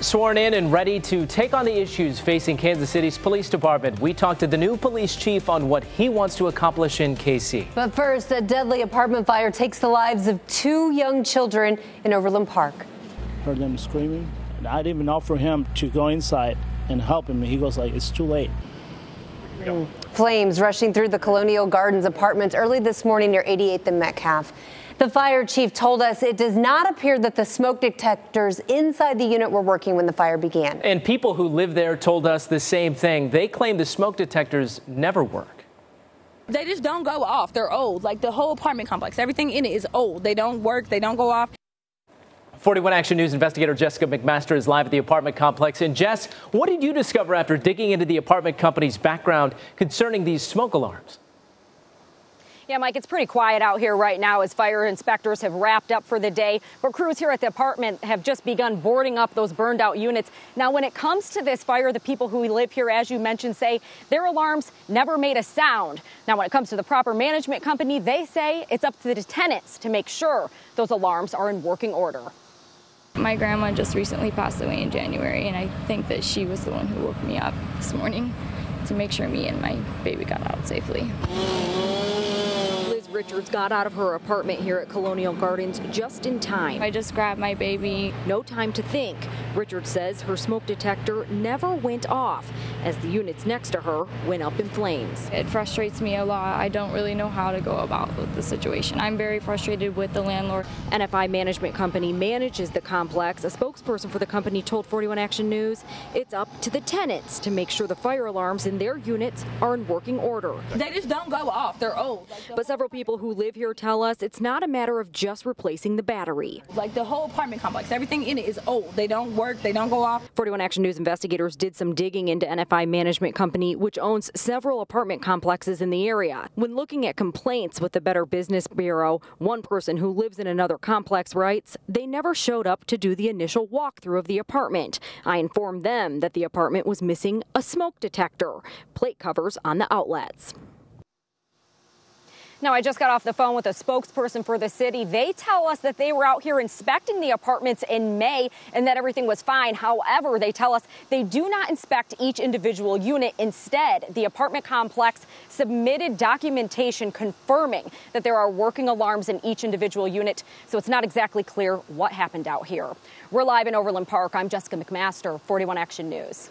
Sworn in and ready to take on the issues facing Kansas City's police department. We talked to the new police chief on what he wants to accomplish in KC. But first, a deadly apartment fire takes the lives of 2 young children in Overland Park. Heard them screaming, and I didn't even offer him to go inside and help him. He goes like, it's too late. Flames rushing through the Colonial Gardens apartments early this morning near 88th and Metcalf. The fire chief told us it does not appear that the smoke detectors inside the unit were working when the fire began. And people who live there told us the same thing. They claim the smoke detectors never work. They just don't go off. They're old. Like the whole apartment complex, everything in it is old. They don't work. They don't go off. 41 Action News investigator Jessica McMaster is live at the apartment complex. And Jess, what did you discover after digging into the apartment company's background concerning these smoke alarms? Yeah, Mike, it's pretty quiet out here right now as fire inspectors have wrapped up for the day. But crews here at the apartment have just begun boarding up those burned out units. Now, when it comes to this fire, the people who live here, as you mentioned, say their alarms never made a sound. Now, when it comes to the proper management company, they say it's up to the tenants to make sure those alarms are in working order. My grandma just recently passed away in January, and I think that she was the one who woke me up this morning to make sure me and my baby got out safely. Richards got out of her apartment here at Colonial Gardens just in time. I just grabbed my baby. No time to think. Richards says her smoke detector never went off as the units next to her went up in flames. It frustrates me a lot. I don't really know how to go about the situation. I'm very frustrated with the landlord. NFI Management Company manages the complex. A spokesperson for the company told 41 Action News it's up to the tenants to make sure the fire alarms in their units are in working order. They just don't go off. They're old. But several people who live here tell us it's not a matter of just replacing the battery. Like the whole apartment complex, everything in it is old. They don't work. They don't go off. 41 Action News investigators did some digging into NFI Management Company, which owns several apartment complexes in the area. When looking at complaints with the Better Business Bureau, one person who lives in another complex writes they never showed up to do the initial walkthrough of the apartment. I informed them that the apartment was missing a smoke detector, plate covers on the outlets. Now, I just got off the phone with a spokesperson for the city. They tell us that they were out here inspecting the apartments in May and that everything was fine. However, they tell us they do not inspect each individual unit. Instead, the apartment complex submitted documentation confirming that there are working alarms in each individual unit. So it's not exactly clear what happened out here. We're live in Overland Park. I'm Jessica McMaster, 41 Action News.